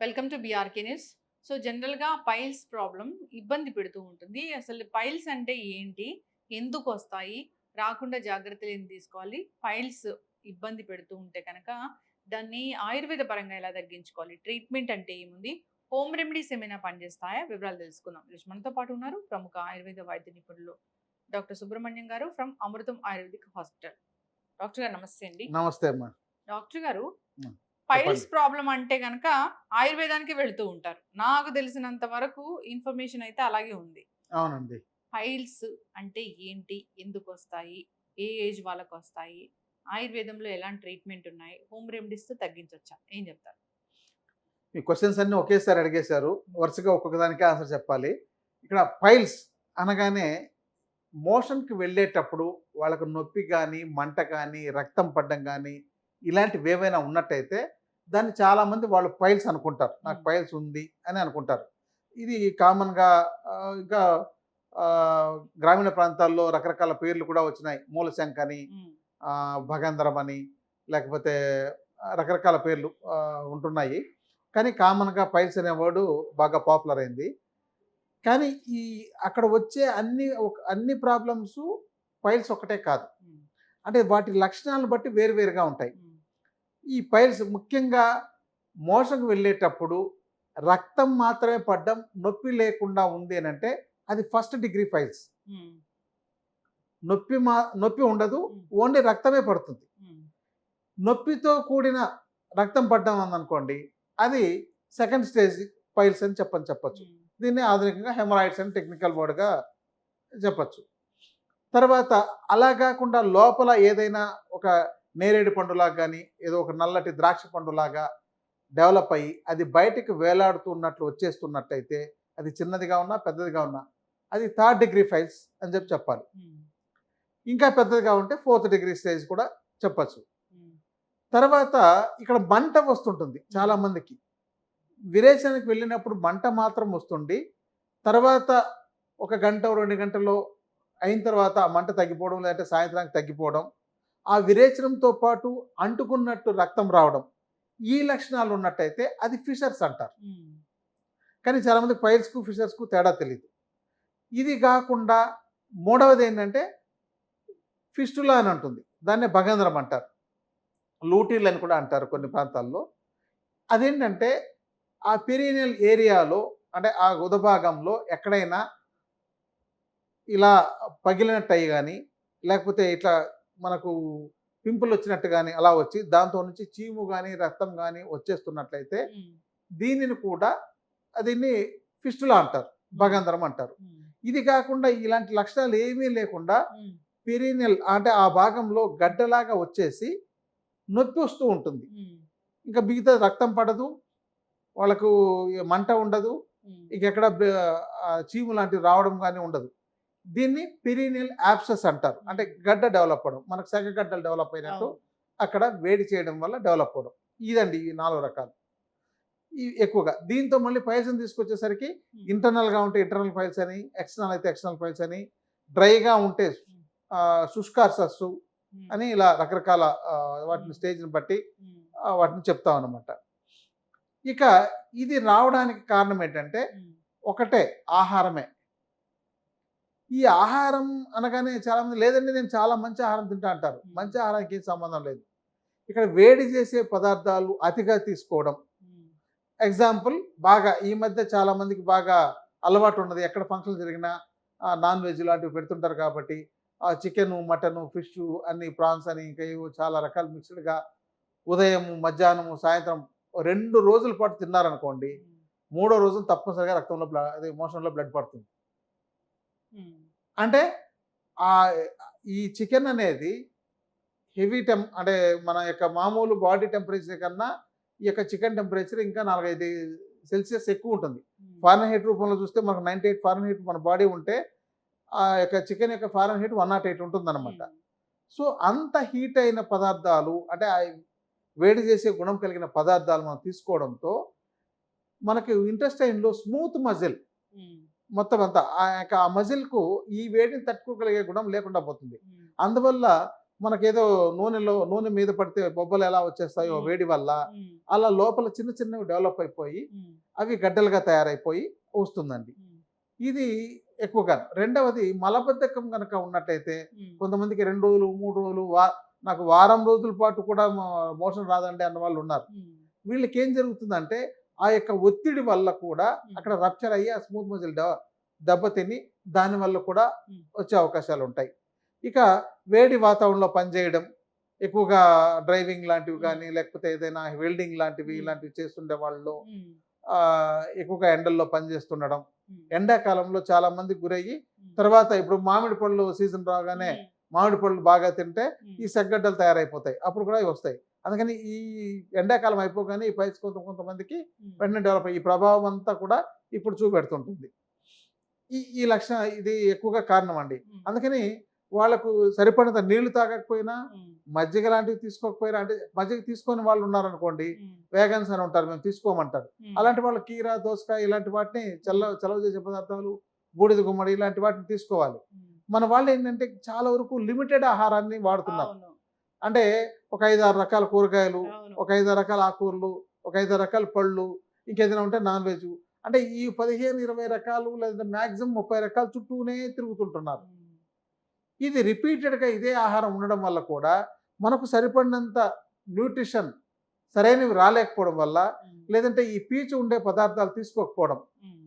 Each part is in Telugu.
Welcome to BRK news. So జనరల్‌గా పైల్స్ ప్రాబ్లమ్ ఇబ్బంది పెడుతూ ఉంటుంది. అసలు పైల్స్ అంటే ఏంటి? ఎందుకొస్తాయి? రాకుండా జాగ్రత్తలు ఏం తీసుకోవాలి? పైల్స్ ఇబ్బంది పెడుతూ ఉంటే కనుక దాన్ని ఆయుర్వేద పరంగా ఎలా తగ్గించుకోవాలి? ట్రీట్మెంట్ అంటే ఏముంది? హోమ్ రెమెడీస్ ఏమైనా పనిచేస్తాయా? వివరాలు తెలుసుకుందాం. ఈరోజు మనతో పాటు ఉన్నారు ప్రముఖ ఆయుర్వేద వైద్య నిపుణులు డాక్టర్ సుబ్రహ్మణ్యం గారు from Amrutham ayurvedic hospital. Doctor గారు నమస్తే అండి. నమస్తే అమ్మా. డాక్టర్ గారు హ్మ్. పైల్స్ చెప్పండి. ప్రాబ్లమ్ అంటే గనక ఆయుర్వేదానికి వెళ్తూ ఉంటారు. నాకు తెలిసినంత వరకు ఇన్ఫర్మేషన్ అయితే అలాగే ఉంది. అవునండి. పైల్స్ అంటే ఏంటి? ఎందుకొస్తాయి? ఏ ఏజ్ వాళ్ళకొస్తాయి? ఆయుర్వేదంలో ఎలాంటి ట్రీట్మెంట్ ఉన్నాయి? హోమ్ రెమెడీస్‌తో తగ్గించొచ్చా? ఏం చెప్తారు? ఈ క్వెషన్స్ అన్నీ ఒకేసారి అడిగేశారు. వరుసగా ఒక్కొక్క దానికి ఆన్సర్ చెప్పాలి. ఇక్కడ పైల్స్ అనగానే మోషన్‌కి వెళ్ళేటప్పుడు వాళ్ళకి నొప్పి గానీ, మంట గానీ, రక్తం పడడం గానీ, ఇలాంటివేవైనా ఉన్నట్టయితే దాన్ని చాలామంది వాళ్ళు పైల్స్ అనుకుంటారు. నాకు హ్మ్. పైల్స్ ఉంది అని అనుకుంటారు. ఇది కామన్‌గా ఇంకా గ్రామీణ ప్రాంతాల్లో రకరకాల పేర్లు కూడా వచ్చినాయి. మూలశంక అని, హ్మ్. భగంధరం అని, లేకపోతే రకరకాల పేర్లు ఉంటున్నాయి. కానీ కామన్‌గా పైల్స్ అనే వర్డ్ బాగా పాపులర్ అయింది. కానీ ఈ అక్కడ వచ్చే అన్ని ప్రాబ్లమ్సు పైల్స్ ఒక్కటే కాదు. హ్మ్. అంటే వాటి లక్షణాలను బట్టి వేరు వేరుగా ఉంటాయి. హ్మ్. ఈ పైల్స్ ముఖ్యంగా మోషన్‌కి వెళ్ళేటప్పుడు రక్తం మాత్రమే పడడం, నొప్పి లేకుండా ఉంది అనంటే అది ఫస్ట్ డిగ్రీ పైల్స్. హ్మ్. నొప్పి ఉండదు. హ్మ్. ఓన్లీ రక్తమే పడుతుంది. హ్మ్. నొప్పితో కూడిన రక్తం పడ్డం ఉందనుకోండి, అది సెకండ్ స్టేజ్ పైల్స్ అని చెప్పొచ్చు. హ్మ్. దీన్ని ఆధునికంగా హెమరాయిడ్స్ అని టెక్నికల్ వర్డ్‌గా చెప్పొచ్చు. తర్వాత అలా గాకుండా లోపల ఏదైనా ఒక నేరేడు పండులాగా గాని, ఏదో ఒక నల్లటి ద్రాక్ష పండులాగా డెవలప్ అయ్యి, అది బయటికి వేలాడుతున్నట్లు వచ్చేస్తున్నట్టయితే, అది చిన్నదిగా ఉన్నా, పెద్దదిగా ఉన్నా, అది థర్డ్ డిగ్రీ పైల్స్ అని చెప్పాలి. హ్మ్. ఇంకా పెద్దదిగా ఉంటే ఫోర్త్ డిగ్రీ స్టేజ్ కూడా చెప్పొచ్చు. హ్మ్. తర్వాత ఇక్కడ మంట వస్తుంటుంది చాలా మందికి. విరేచనకి వెళ్ళినప్పుడు మంట మాత్రం వస్తుండి, తర్వాత ఒక గంట, 2 గంటల్లో అయిన తర్వాత ఆ మంట తగ్గిపోవడం, లేదంటే సాయంత్రానికి తగ్గిపోవడం, ఆ విరేచనంతో పాటు అంటుకున్నట్టు రక్తం రావడం. ఈ లక్షణాలు ఉన్నట్టయితే అది ఫిషర్స్ అంటారు. హ్మ్. కానీ చాలామందికి పైల్స్‌కు, ఫిషర్స్‌కు తేడా తెలీదు. ఇది గాకుండా మూడవదేంటంటే ఫిస్టులా అని ఉంటుంది. దాన్నే భగంధరం అంటారు. లూటీలు అని కూడా అంటారు కొన్ని ప్రాంతాల్లో. అదేంటంటే ఆ పెరీనియల్ ఏరియాలో అంటే ఆ గుదభాగంలో ఎక్కడైనా ఇలా పగిలినట్టయి గాని, లేకపోతే ఇట్లా మనకు పింపుల్ వచ్చినట్టు గాని అలా వచ్చి దాంతో నుంచి చీము గాని, రక్తం గాని వచ్చేస్తున్నట్లయితే హ్మ్. దీనిని కూడా దీన్ని ఫిస్టులా అంటారు. హ్మ్. భగంధరం అంటారు. హ్మ్. ఇది కాకుండా ఇలాంటి లక్షణాలు ఏమీ లేకుండా హ్మ్. పెరీనియల్ అంటే ఆ భాగంలో గడ్డలాగా వచ్చేసి నొప్పి వస్తూ ఉంటుంది. హ్మ్. ఇంకా మిగతా రక్తం పడదు. వాళ్ళకు మంట ఉండదు. హ్మ్. ఇకెక్కడ చీము లాంటివి రావడం గాని ఉండదు. దీన్ని పెరీనియల్ యాబ్సెస్ అంటారు. అంటే హ్మ్. గడ్డ డెవలప్ అవ్వడం. మనకు సెగగడ్డలు డెవలప్ అయినట్టు అవును. అక్కడ వేడి చేయడం వల్ల డెవలప్ అవ్వడం. ఇదండి ఈ 4 రకాలు. ఎక్కువగా. దీంతో మళ్ళీ పైల్స్‌ని తీసుకొచ్చేసరికి హ్మ్. ఇంటర్నల్‌గా ఉంటే ఇంటర్నల్ పైల్స్ అని, ఎక్స్టర్నల్ అయితే ఎక్స్టర్నల్ పైల్స్ అని, డ్రైగా ఉంటే హ్మ్. శుష్కార్సస్సు హ్మ్. అని ఇలా రకరకాల వాటిని హ్మ్. స్టేజ్‌ని బట్టి హ్మ్. వాటిని చెప్తామనమాట. ఇక ఇది రావడానికి కారణం ఏంటంటే హ్మ్. ఒకటే ఆహారమే. ఈ ఆహారం అనగానే చాలామంది లేదండి నేను చాలా మంచి ఆహారం తింటా అంటారు. హ్మ్. మంచి ఆహారానికి ఏం సంబంధం లేదు. ఇక్కడ వేడి చేసే పదార్థాలు అతిగా తీసుకోవడం. హ్మ్. ఎగ్జాంపుల్ బాగా ఈ మధ్య చాలా మందికి బాగా అలవాటు ఉన్నది. ఎక్కడ ఫంక్షన్ జరిగినా నాన్ వెజ్ లాంటివి పెడుతుంటారు కాబట్టి చికెను, మటను, ఫిషు అన్ని ప్రాన్స్ అని ఇంకా ఏవో చాలా రకాలు మిక్స్‌డ్‌గా ఉదయం, మధ్యాహ్నము, సాయంత్రం 2 రోజుల పాటు తిన్నారనుకోండి. హ్మ్. మూడో రోజు తప్పనిసరిగా రక్తంలో అదే మోషన్‌లో బ్లడ్ పడుతుంది. హ్మ్. అంటే ఆహ్, ఈ చికెన్ అనేది అంటే మన యొక్క మామూలు బాడీ టెంపరేచర్ కన్నా ఈ యొక్క చికెన్ టెంపరేచర్ ఇంకా 4, 5 సెల్సియస్ ఎక్కువుంటుంది. హ్మ్. ఫారెన్‌హీట్ రూపంలో చూస్తే మనకు 98 ఫారెన్‌హీట్ మన బాడీ ఉంటే, ఆ యొక్క చికెన్ యొక్క ఫారెన్‌హీట్ 108 ఉంటుందన్నమాట. హ్మ్. సో, అంత హీట్ అయిన పదార్థాలు అంటే వేడి చేసే గుణం కలిగిన పదార్థాలు మనం తీసుకోవడంతో మనకి ఇంటెస్టైన్‌లో స్మూత్ మజిల్ హ్మ్. మొత్తం అంతా ఆ మజిల్‌కు ఈ వేడిని తట్టుకోగలిగే గుణం లేకుండా పోతుంది. హ్మ్. అందువల్ల మనకేదో నూనె మీద పడితే బొబ్బలు ఎలా వచ్చేస్తాయో వేడి వల్ల అలా లోపల చిన్న చిన్నవి డెవలప్ అయిపోయి అవి గడ్డలుగా తయారైపోయి వస్తుందండి. ఇది ఎక్కువగా. రెండవది మలబద్ధకం కనుక ఉన్నట్లయితే కొంతమందికి 2 రోజులు 3 రోజులు నాకు వారం రోజుల పాటు కూడా మోషన్ రాదండి అన్న వాళ్ళు ఉన్నారు. వీళ్ళకి ఏం జరుగుతుందంటే ఆ యొక్క ఒత్తిడి వల్ల కూడా అక్కడ రప్చర్ అయ్యి ఆ స్మూత్ మజిల్ దెబ్బతిని దానివల్ల కూడా వచ్చే అవకాశాలు ఉంటాయి. ఇక వేడి వాతావరణంలో పనిచేయడం, ఎక్కువగా డ్రైవింగ్ లాంటివి కానీ లేకపోతే ఏదైనా వెల్డింగ్ లాంటివి ఇలాంటివి చేస్తుండే వాళ్ళు ఎక్కువగా ఎండల్లో పనిచేస్తుండడం, ఎండాకాలంలో చాలా మంది గురయ్యి తర్వాత ఇప్పుడు మామిడి పళ్ళు సీజన్ రాగానే మామిడి పళ్ళు బాగా తింటే ఈ సెగ్గడ్డలు తయారైపోతాయి, అప్పుడు కూడా ఇవి వస్తాయి. అందుకని ఈ ఎండాకాలం అయిపోగానే ఈ పైల్స్ కొంతమందికి వెంటనే డెవలప్ అయ్యి ఈ ప్రభావం అంతా కూడా ఇప్పుడు చూపెడుతుంటుంది. ఈ లక్షణం ఇది ఎక్కువగా కారణం అండి. అందుకని వాళ్ళకు సరిపడినంత నీళ్లు తాగకపోయినా మజ్జిగ లాంటివి తీసుకోకపోయినా, అంటే మజ్జిగ తీసుకొని వాళ్ళు ఉన్నారనుకోండి, వేగన్స్ అని ఉంటారు, మేము తీసుకోమంటారు. అలాంటి వాళ్ళు కీర, దోసకాయ ఇలాంటి వాటిని చలవ చేసే పదార్థాలు, బూడిద గుమ్మడి ఇలాంటి వాటిని తీసుకోవాలి. మన వాళ్ళు ఏంటంటే చాలా వరకు లిమిటెడ్ ఆహారాన్ని వాడుతున్నారు. అంటే ఒక 5-6 రకాల కూరగాయలు, ఒక 5-6 రకాల ఆకుకూరలు, ఒక 5-6 రకాల పళ్ళు, ఇంకేదైనా ఉంటే నాన్ వెజ్, అంటే ఈ 15-20 రకాలు లేదా మ్యాక్సిమం 30 రకాల చుట్టూనే తిరుగుతుంటున్నారు. ఇది రిపీటెడ్గా ఇదే ఆహారం ఉండడం వల్ల కూడా మనకు సరిపడినంత న్యూట్రిషన్ సరైనవి రాలేకపోవడం వల్ల, లేదంటే ఈ పీచు ఉండే పదార్థాలు తీసుకోకపోవడం,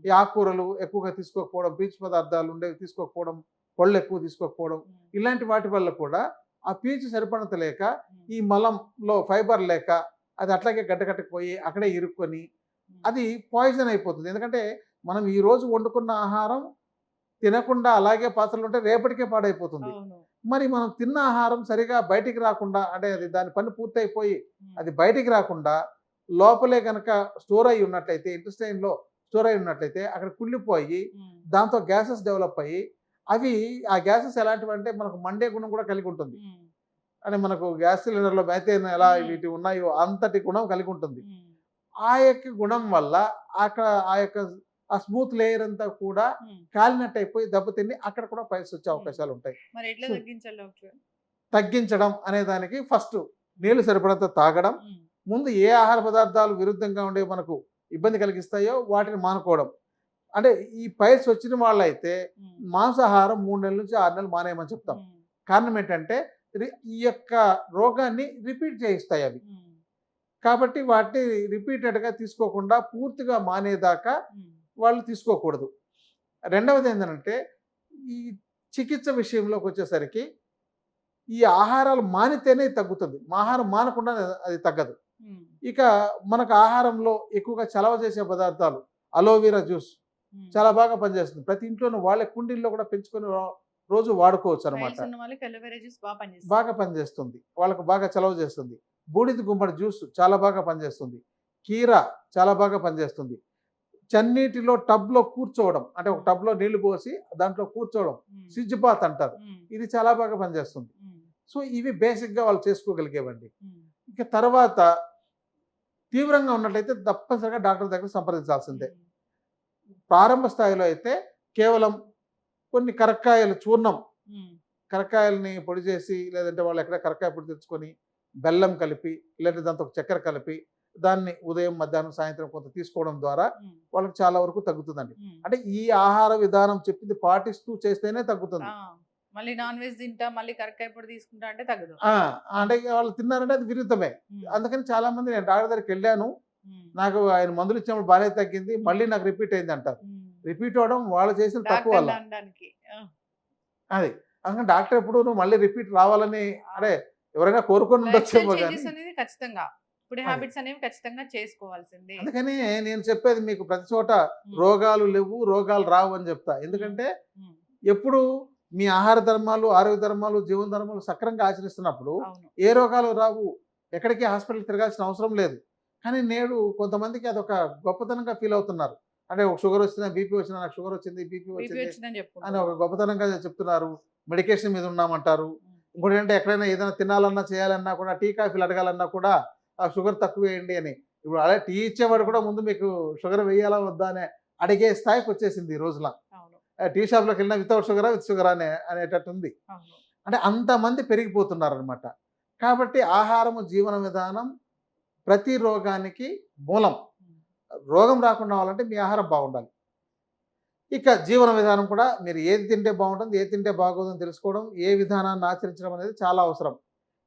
ఈ ఆకుకూరలు ఎక్కువగా తీసుకోకపోవడం, పీచు పదార్థాలు ఉండేవి తీసుకోకపోవడం, పళ్ళు ఎక్కువ తీసుకోకపోవడం, ఇలాంటి వాటి వల్ల కూడా ఆ పీచు సరిపడినంత లేక ఈ మలంలో ఫైబర్ లేక అది అట్లాగే గడ్డకట్టకపోయి అక్కడే ఇరుక్కొని అది పాయిజన్ అయిపోతుంది. ఎందుకంటే మనం ఈ రోజు వండుకున్న ఆహారం తినకుండా అలాగే పాత్రలు ఉంటే రేపటికే పాడైపోతుంది. మరి మనం తిన్న ఆహారం సరిగా బయటికి రాకుండా, అంటే అది దాని పని పూర్తయిపోయి అది బయటికి రాకుండా లోపలే కనుక స్టోర్ అయి ఉన్నట్లయితే, ఇంటెస్టైన్లో స్టోర్ అయి ఉన్నట్లయితే అక్కడ కుళ్ళిపోయి దాంతో గ్యాసెస్ డెవలప్ అయ్యి ఆ గ్యాసెస్ ఎలాంటివి అంటే మనకు మండే గుణం కూడా కలిగి ఉంటుంది. అంటే మనకు గ్యాస్ సిలిండర్లో మెథేన్ ఎలా వీటి ఉన్నాయో అంతటి గుణం కలిగి ఉంటుంది. ఆ యొక్క గుణం వల్ల అక్కడ ఆ స్మూత్ లేయర్ అంతా కూడా కాలినట్టు అయిపోయి దెబ్బతిని అక్కడ కూడా పైల్స్ వచ్చే అవకాశాలు ఉంటాయి. తగ్గించడం అనే దానికి ఫస్ట్ నీళ్లు సరిపడంత తాగడం, ముందు ఏ ఆహార పదార్థాలు విరుద్ధంగా ఉండే మనకు ఇబ్బంది కలిగిస్తాయో వాటిని మానుకోవడం. అంటే ఈ పైల్స్ వచ్చిన వాళ్ళైతే మాంసాహారం 3 నెలల నుంచి 6 నెలలు మానేయమని చెప్తాం. కారణం ఏంటంటే ఈ యొక్క రోగాన్ని రిపీట్ చేయిస్తాయి అవి. కాబట్టి వాటిని రిపీటెడ్గా తీసుకోకుండా పూర్తిగా మానేదాకా వాళ్ళు తీసుకోకూడదు. రెండవది ఏంటంటే ఈ చికిత్స విషయంలోకి వచ్చేసరికి ఈ ఆహారాలు మానితేనే తగ్గుతుంది, ఆహారం మానకుండా అది తగ్గదు. ఇక మనకు ఆహారంలో ఎక్కువగా చలవ చేసే పదార్థాలు, అలోవెరా జ్యూస్ చాలా బాగా పనిచేస్తుంది. ప్రతి ఇంట్లోనూ వాళ్ళ కుండీల్లో కూడా పెంచుకొని రోజు వాడుకోవచ్చు అనమాట. బాగా పనిచేస్తుంది, వాళ్ళకు బాగా చలవ చేస్తుంది. బూడిద గుమ్మడి జ్యూస్ చాలా బాగా పనిచేస్తుంది. కీర చాలా బాగా పనిచేస్తుంది. చన్నీటిలో టబ్లో కూర్చోవడం, అంటే ఒక టబ్లో నీళ్లు పోసి దాంట్లో కూర్చోవడం, స్విచ్ బాత్ అంటారు, ఇది చాలా బాగా పనిచేస్తుంది. సో ఇవి బేసిక్గా వాళ్ళు చేసుకోగలిగేవండి. ఇక తర్వాత తీవ్రంగా ఉన్నట్లయితే తప్పనిసరిగా డాక్టర్ దగ్గర సంప్రదించాల్సిందే. ప్రారంభ స్థాయిలో అయితే కేవలం కొన్ని కరక్కాయలు చూర్ణం, కరక్కాయలని పొడి చేసి, లేదంటే వాళ్ళు ఎక్కడ కరక్కాయ పొడి తెచ్చుకొని బెల్లం కలిపి, లేదంటే దాంతో చక్కెర కలిపి దాన్ని ఉదయం, మధ్యాహ్నం, సాయంత్రం కొంత తీసుకోవడం ద్వారా వాళ్ళకి చాలా వరకు తగ్గుతుందండి. అంటే ఈ ఆహార విధానం చెప్పింది పాటిస్తూ చేస్తేనే తగ్గుతుంది. మళ్ళీ నాన్ వెజ్ తింటా, మళ్ళీ కరక్కాయ పొడి తీసుకుంటా అంటే తగ్గదు. అంటే వాళ్ళు తిన్నారంటే అది విరుద్ధమే. అందుకని చాలా మంది నేను డాక్టర్ దగ్గరికి వెళ్ళాను, నాకు ఆయన మందులు ఇచ్చినప్పుడు బాగానే తగ్గింది, మళ్ళీ నాకు రిపీట్ అయింది అంటారు. రిపీట్ అవడం వాళ్ళు చేసిన తప్పు వల్ల. అది అందుకని డాక్టర్ ఎప్పుడు నువ్వు మళ్ళీ రిపీట్ రావాలని అంటే ఎవరైనా కోరుకొని ఉండొచ్చేమో కానీ ఖచ్చితంగా హ్యాబిట్స్ అనేవి ఖచ్చితంగా చేసుకోవాల్సిందే. అందుకని నేను చెప్పేది మీకు ప్రతి చోట రోగాలు లేవు, రోగాలు రావు అని చెప్తా. ఎందుకంటే ఎప్పుడు మీ ఆహార ధర్మాలు, ఆరోగ్య ధర్మాలు, జీవన ధర్మాలు సక్రమంగా ఆచరిస్తున్నప్పుడు ఏ రోగాలు రావు, ఎక్కడికి హాస్పిటల్ తిరగాల్సిన అవసరం లేదు. కానీ నేడు కొంతమందికి అదొక గొప్పతనంగా ఫీల్ అవుతున్నారు. అంటే ఒక షుగర్ వచ్చినా, బీపీ వచ్చినా, నాకు షుగర్ వచ్చింది, బీపీ వచ్చింది అని ఒక గొప్పతనంగా చెప్తున్నారు. మెడికేషన్ మీద ఉన్నామంటారు. ఇంకోటి అంటే ఎక్కడైనా ఏదైనా తినాలన్నా, చేయాలన్నా కూడా, టీ కాఫీలు అడగాలన్నా కూడా ఆ షుగర్ తక్కువ వేయండి అని. ఇప్పుడు అలా టీ ఇచ్చేవాడు కూడా ముందు మీకు షుగర్ వేయాలా వద్దా అని అడిగే స్థాయికి వచ్చేసింది ఈ రోజున. టీ షాప్లోకి వెళ్ళినా వితౌట్ షుగరా, విత్ షుగరా అనేటట్టు ఉంది. అంటే అంతమంది పెరిగిపోతున్నారనమాట. కాబట్టి ఆహారము, జీవన విధానం ప్రతి రోగానికి మూలం. హ్మ్. రోగం రాకుండా అవ్వాలంటే మీ ఆహారం బాగుండాలి. ఇక జీవన విధానం కూడా మీరు ఏది తింటే బాగుంటుంది, ఏది తింటే బాగోదని తెలుసుకోవడం, ఏ విధానాన్ని ఆచరించడం అనేది చాలా అవసరం.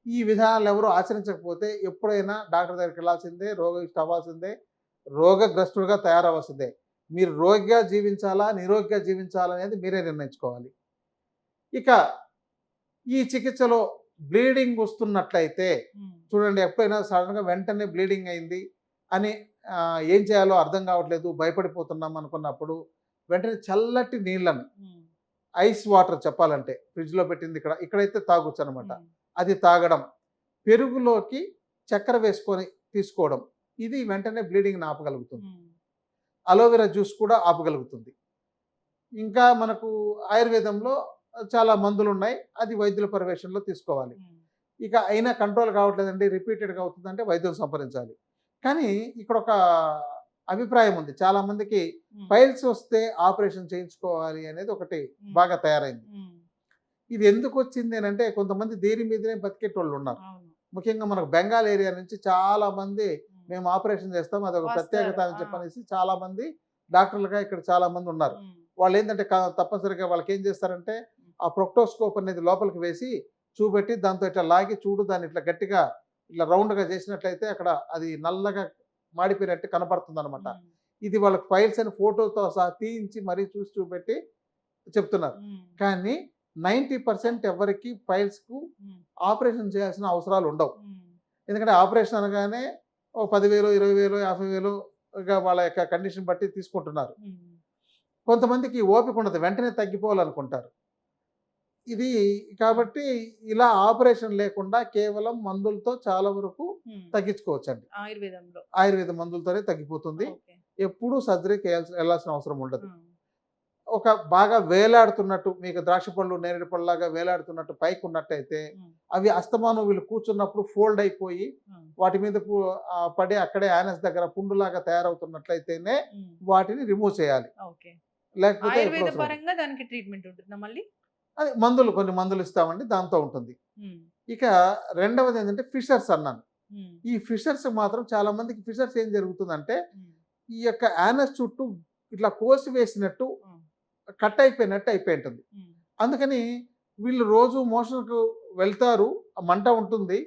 ఈ విధానాలు ఎవరు ఆచరించకపోతే ఎప్పుడైనా డాక్టర్ దగ్గరికి వెళ్ళాల్సిందే, రోగిష్టి అవ్వాల్సిందే, రోగగ్రస్తుడిగా తయారవ్వాల్సిందే. మీరు రోగిగా జీవించాలా, నిరోగిగా జీవించాలా అనేది మీరే నిర్ణయించుకోవాలి. ఇక ఈ చికిత్సలో బ్లీడింగ్ వస్తున్నట్లయితే హ్మ్. చూడండి, ఎప్పుడైనా సడన్‌గా వెంటనే బ్లీడింగ్ అయింది అని ఏం చేయాలో అర్థం కావట్లేదు, భయపడిపోతున్నాం అనుకున్నప్పుడు వెంటనే చల్లటి నీళ్ళను, హ్మ్. ఐస్ వాటర్ చెప్పాలంటే ఫ్రిడ్జ్‌లో పెట్టింది ఇక్కడైతే తాగొచ్చనమాట. హ్మ్. అది తాగడం, పెరుగులోకి చక్కెర వేసుకొని తీసుకోవడం, ఇది వెంటనే బ్లీడింగ్‌ని ఆపగలుగుతుంది. హ్మ్. అలోవెరా జ్యూస్ కూడా ఆపగలుగుతుంది. ఇంకా మనకు ఆయుర్వేదంలో చాలా మందులున్నాయి. అది వైద్యుల పర్యవేక్షణలో తీసుకోవాలి. హ్మ్. ఇక అయినా కంట్రోల్ కావట్లేదండి, రిపీటెడ్‌గా అవుతుందంటే వైద్యులను సంప్రదించాలి. కానీ ఇక్కడొక అభిప్రాయం ఉంది. చాలామందికి హ్మ్. పైల్స్ వస్తే ఆపరేషన్ చేయించుకోవాలి అనేది ఒకటి హ్మ్. బాగా తయారైంది. హ్మ్. ఇది ఎందుకొచ్చింది అనంటే కొంతమంది దీని మీదనే బతికేటోళ్ళున్నారు. అవును. ముఖ్యంగా మనకు బెంగాల్ ఏరియా నుంచి చాలామంది హ్మ్. మేము ఆపరేషన్ చేస్తాం, అదొక ప్రత్యేకత వస్తారు. అని ఆ! చెప్పనేసి చాలామంది డాక్టర్లుగా ఇక్కడ చాలామంది ఉన్నారు. హ్మ్. వాళ్ళేందంటే తప్పనిసరిగా వాళ్ళకేం చేస్తారంటే, హ్మ్. ఆ ప్రొక్టోస్కోప్ అనేది లోపలికి వేసి, చూపెట్టి దాంతో ఇట్లా లాగి చూడు దాన్ని ఇట్లా గట్టిగా ఇట్లా రౌండ్‌గా చేసినట్లయితే అక్కడ అది నల్లగా మాడిపోయినట్టు కనపడుతుందనమాట. హ్మ్. ఇది వాళ్ళకి ఫైల్స్ అని ఫోటోతో సహా తీయించి మరీ చూసి చూపెట్టి చెప్తున్నారు. హ్మ్. కానీ 90% ఎవ్వరికీ ఫైల్స్‌కు హ్మ్. ఆపరేషన్ చేయాల్సిన అవసరాలు ఉండవు. హ్మ్. ఎందుకంటే ఆపరేషన్ అనగానే ఓ 10,000, 20,000, 50,000 ఇక వాళ్ళ యొక్క కండిషన్ బట్టి తీసుకుంటున్నారు. హ్మ్. కొంతమందికి ఓపిక ఉండదు, వెంటనే తగ్గిపోవాలనుకుంటారు. ఇది కాబట్టి ఇలా ఆపరేషన్ లేకుండా కేవలం మందులతో చాలా వరకు హ్మ్. తగ్గించుకోవచ్చండి. ఆయుర్వేదంలో. ఆయుర్వేద మందులతోనే తగ్గిపోతుంది. ఓకే. ఎప్పుడూ సర్జరీకి ఎళ్ళాల్సిన అవసరం ఉండదు. ఆ! ఒక బాగా వేలాడుతున్నట్టు మీకు ద్రాక్ష పళ్ళు, నేరేడు పళ్ళలాగా వేలాడుతున్నట్టు పైకున్నట్టయితే హ్మ్. అవి అస్తమానం వీళ్ళు కూర్చున్నప్పుడు ఫోల్డ్ అయిపోయి హ్మ్. వాటి మీద పడి అక్కడే యానస్ దగ్గర పుండులాగా తయారవుతున్నట్లయితేనే హ్మ్. వాటిని రిమూవ్ చేయాలి. ఓకే. లేకపోతే ఎప్పుడు ఆయుర్వేద అవసరం ఉండదు. పరంగా దానికి ట్రీట్‌మెంట్ ఉంటుందా మళ్ళీ? అది మందులు, కొన్ని మందులు ఇస్తామండి, దాంతో ఉంటుంది. హ్మ్. ఇక రెండవది ఏంటంటే ఫిషర్స్ అన్నాను. హ్మ్. ఈ ఫిషర్స్ మాత్రం చాలా మందికి ఫిషర్స్ ఏం జరుగుతుందంటే హ్మ్. ఈ యొక్క యానస్ చుట్టూ ఇట్లా కోసి వేసినట్టు హ్మ్. కట్ అయిపోయినట్టు అయిపోయింటుంది. హ్మ్. అందుకని వీళ్ళు రోజు మోషన్‌కు వెళ్తారు, ఆ మంట ఉంటుంది.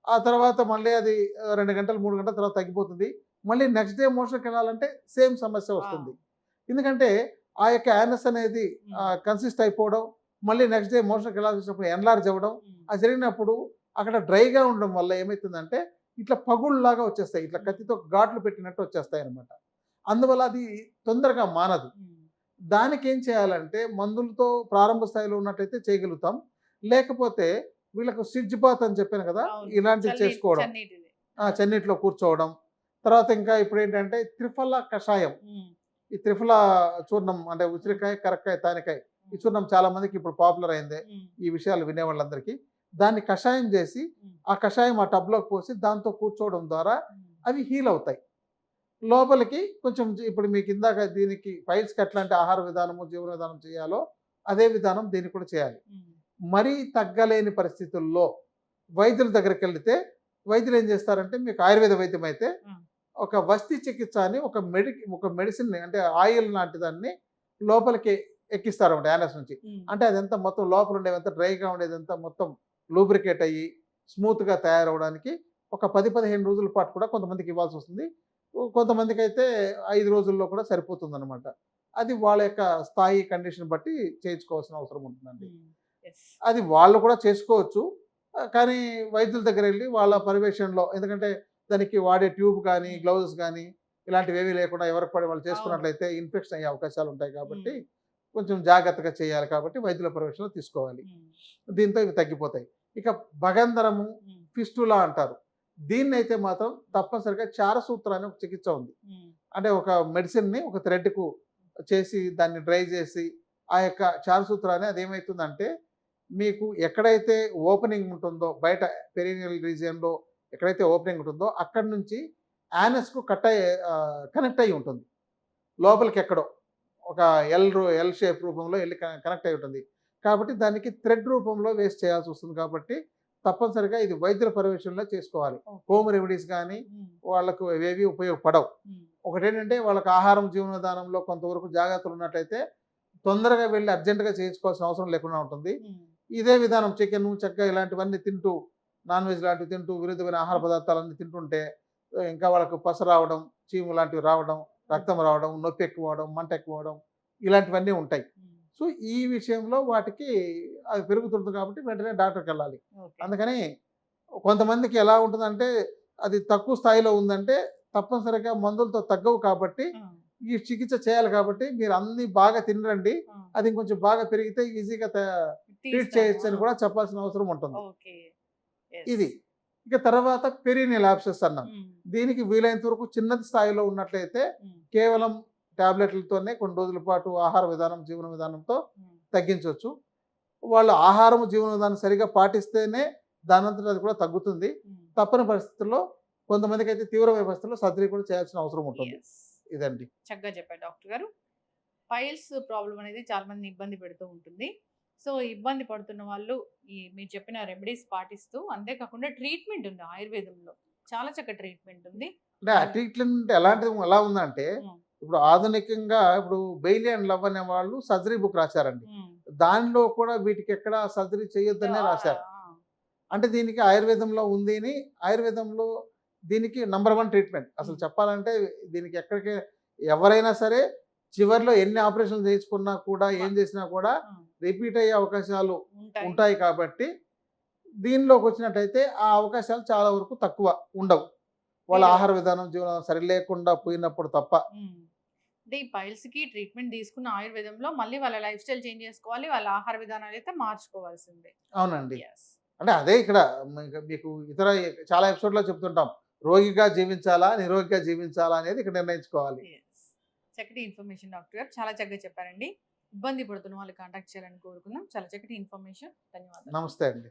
ఆ తర్వాత మళ్ళీ అది 2 గంటలు, 3 గంటల తర్వాత తగ్గిపోతుంది. మళ్ళీ నెక్స్ట్ డే మోషన్‌కెళ్ళాలంటే సేమ్ సమస్య ఆ! వస్తుంది. ఎందుకంటే ఆ యొక్క యానస్ అనేది హ్మ్. కన్సిస్ట్ అయిపోవడం, మళ్ళీ నెక్స్ట్ డే మోషన్‌కెళ్ళాల్సినప్పుడు ఎన్లార్జ్ అవ్వడం, హ్మ్. అది జరిగినప్పుడు అక్కడ డ్రైగా ఉండడం వల్ల ఏమైతుందంటే ఇట్లా పగుళ్ళలాగా వచ్చేస్తాయి. ఇట్లా హ్మ్. కత్తితో ఘాట్లు పెట్టినట్టు వచ్చేస్తాయన్నమాట. అందువల్ల అది తొందరగా మానదు. హ్మ్. దానికేం చేయాలంటే మందులతో ప్రారంభ స్థాయిలో ఉన్నట్టయితే చేయగలుగుతాం. లేకపోతే వీళ్ళకు సిడ్జ్ బాత్ అని చెప్పాను కదా! అవును. ఇలాంటివి చేసుకోవడం. చన్నీటిది. చన్నీటిలో కూర్చోవడం. తర్వాత ఇంకా ఇప్పుడేంటంటే త్రిఫల కషాయం. హ్మ్. ఈ త్రిఫల చూర్ణం అంటే హ్మ్. ఉసిరికాయ, కరక్కాయ, తానికాయ. ఈ హ్మ్. చూర్ణం చాలా మందికి ఇప్పుడు పాపులర్ అయిందే. హ్మ్. ఈ విషయాలు వినేవాళ్ళందరికీ. దాన్ని కషాయం చేసి, హ్మ్. ఆ కషాయం ఆ టబ్‌లోకి పోసి దాంతో కూర్చోవడం ద్వారా హ్మ్. అవి హీల్ అవుతాయి. లోపలికి కొంచెం ఇప్పుడు మీకు ఇందాక దీనికి ఫైల్స్‌కి ఎట్లాంటి ఆహార విధానము, జీవన విధానం చేయాలో అదే విధానం దీనికి కూడా చేయాలి. హ్మ్. మరీ తగ్గలేని పరిస్థితుల్లో వైద్యుల దగ్గరికెళ్తే వైద్యులు ఏం చేస్తారంటే మీకు ఆయుర్వేద వైద్యం అయితే ఆ! ఒక వస్తీ చికిత్స అని ఒక మెడిసిన్‌ని అంటే ఆయిల్ లాంటి దాన్ని లోపలికి ఎక్కిస్తారన్నమాట యానస్ నుంచి. హ్మ్. అంటే అదంతా మొత్తం లోపల ఉండేదంతా డ్రైగా ఉండేదంతా మొత్తం లూబ్రికేట్ అయ్యి స్మూత్‌గా తయారవ్వడానికి ఒక 10, 15 రోజుల పాటు కూడా కొంతమందికి ఇవ్వాల్సొస్తుంది. కొంతమందికైతే 5 రోజుల్లో కూడా సరిపోతుందనమాట. అది వాళ్ళ యొక్క స్థాయి, కండిషన్ బట్టి చేయించుకోవాల్సిన అవసరం ఉంటుందండి. హ్మ్. యెస్. అది వాళ్ళు కూడా చేసుకోవచ్చు. కానీ వైద్యుల దగ్గరెళ్లి వాళ్ళ పర్యవేక్షణలో, ఎందుకంటే దానికి వాడే ట్యూబ్ కానీ, హ్మ్. గ్లౌజెస్ గానీ ఇలాంటివేవీ లేకుండా ఎవరికి పడి వాళ్ళు అవును. చేసుకున్నట్లయితే ఇన్ఫెక్షన్ అయ్యే అవకాశాలుంటాయి కాబట్టి, హ్మ్. కొంచెం జాగ్రత్తగా చేయాలి కాబట్టి వైద్యుల పర్యవేక్షణలో తీసుకోవాలి. హ్మ్. దీంతో ఇవి తగ్గిపోతాయి. ఇక భగంధరము, హ్మ్. ఫిస్టులా అంటారు. దీన్నైతే మాత్రం తప్పనిసరిగా చారసూత్ర అనే ఒక చికిత్స ఉంది. హ్మ్. అంటే ఒక మెడిసిన్‌ని ఒక థ్రెడ్‌కు చేసి దాన్ని డ్రై చేసి ఆ యొక్క చారసూత్రాన్ని అదేమైతుందంటే మీకు ఎక్కడైతే ఓపెనింగ్ ఉంటుందో బయట పెరినియల్ రీజియన్‌లో ఎక్కడైతే ఓపెనింగ్ ఉంటుందో అక్కడి నుంచి యానస్‌కు కనెక్ట్ అయ్యి ఉంటుంది. లోపలికెక్కడో ఒక ఎల్ షేప్ రూపంలో ఎళ్లి కనెక్ట్ అయ్యి ఉంటుంది. కాబట్టి దానికి థ్రెడ్ రూపంలో వేస్ట్ చేయాల్సి వస్తుంది కాబట్టి తప్పనిసరిగా ఇది వైద్యుల పర్యవేక్షణలో చేసుకోవాలి. ఓకే. హోమ్ రెమెడీస్ కానీ వాళ్ళకు ఏవి ఉపయోగపడవు. ఒకటేంటంటే వాళ్ళకి ఆహారం జీవన విధానంలో కొంతవరకు జాగ్రత్తలు ఉన్నట్లయితే తొందరగా వెళ్ళి అర్జెంటుగా చేయించుకోవాల్సిన అవసరం లేకుండా ఉంటుంది. ఇదే విధానం చికెన్ చెక్క ఇలాంటివన్నీ తింటూ నాన్ వెజ్ లాంటివి తింటూ విరుద్ధమైన ఆహార పదార్థాలన్నీ తింటుంటే ఇంకా వాళ్ళకు పస రావడం, చీము లాంటివి రావడం, రక్తం రావడం, నొప్పి ఎక్కువ అవడం, మంట ఎక్కువ అవడం ఇలాంటివన్నీ ఉంటాయి. సో ఈ విషయంలో వాటికి అది పెరుగుతుంది కాబట్టి వెంటనే డాక్టర్కి వెళ్ళాలి. అందుకని కొంతమందికి ఎలా ఉంటుందంటే అది తక్కువ స్థాయిలో ఉందంటే తప్పనిసరిగా మందులతో తగ్గవు కాబట్టి ఈ చికిత్స చేయాలి కాబట్టి మీరు అన్ని బాగా తినరండి, అది ఇంకొంచెం బాగా పెరిగితే ఈజీగా ట్రీట్ చేయొచ్చు అని కూడా చెప్పాల్సిన అవసరం ఉంటుంది. ఇది ఇక తర్వాత పెరినియల్ యాబ్సెస్ అన్నాం. దీనికి వీలైనంత వరకు చిన్నది స్థాయిలో ఉన్నట్లయితే కేవలం టాబ్లెట్లతోనే కొన్ని రోజుల పాటు ఆహార విధానం జీవన విధానంతో తగ్గించవచ్చు. వాళ్ళు ఆహారం జీవన విధానం సరిగా పాటిస్తేనే దానంతట అది కూడా తగ్గుతుంది. తప్పని పరిస్థితుల్లో కొంతమందికి అయితే తీవ్రమైన పరిస్థితుల్లో సర్జరీ కూడా చేయాల్సిన అవసరం ఉంటుంది. ఇదండి చక్కగా చెప్పారు డాక్టర్ గారు. పైల్స్ ప్రాబ్లం అనేది చాలా మంది ఇబ్బంది పెడుతూ ఉంటుంది. సో ఇబ్బంది పడుతున్న వాళ్ళు మీరు చెప్పిన రెమెడీస్ పాటిస్తూ, అంతేకాకుండా ట్రీట్మెంట్ ఉంది ఆయుర్వేదంలో, చాలా చక్కటి ట్రీట్మెంట్ ఉంది. అంటే ఆ ట్రీట్మెంట్ ఎలా ఉందంటే ఇప్పుడు ఆధునికంగా ఇప్పుడు బెయిలీ అండ్ లవ్ అనే వాళ్ళు సర్జరీ బుక్ రాశారండి. దానిలో కూడా వీటికి ఎక్కడ సర్జరీ చేయొద్దనే రాశారు. అంటే దీనికి ఆయుర్వేదంలో ఉంది అని, ఆయుర్వేదంలో దీనికి నంబర్ 1 ట్రీట్మెంట్. అసలు చెప్పాలంటే దీనికి ఎక్కడికి ఎవరైనా సరే చివరిలో ఎన్ని ఆపరేషన్లు చేయించుకున్నా కూడా ఏం చేసినా కూడా రిపీట్ అయ్యే అవకాశాలు ఉంటాయి కాబట్టి దీనిలోకి వచ్చినట్టయితే ఆ అవకాశాలు చాలా వరకు తక్కువ ఉండవు. వాళ్ళ ఆహార విధానం జీవనం సరి లేకుండా పోయినప్పుడు తప్ప. అంటే ఈ పైల్స్కి ట్రీట్మెంట్ తీసుకున్న ఆయుర్వేదంలో మళ్ళీ వాళ్ళ లైఫ్ స్టైల్ చేంజ్ చేసుకోవాలి, వాళ్ళ ఆహార విధానాలు అయితే మార్చుకోవాల్సిందే. అవునండి. అంటే అదే ఇక్కడ మీకు ఇతర చాలా ఎపిసోడ్లో చెప్తుంటాం, రోగిగా జీవించాలా నిరోగిగా జీవించాలా అనేది ఇక్కడ నిర్ణయించుకోవాలి. చక్కటి ఇన్ఫర్మేషన్ డాక్టర్ గారు, చాలా చక్కగా చెప్పారండి. ఇబ్బంది పడుతున్న వాళ్ళు కాంటాక్ట్ చేయాలని కోరుకుందాం. చాలా చక్కటి ఇన్ఫర్మేషన్. ధన్యవాదాలు. నమస్తే అండి.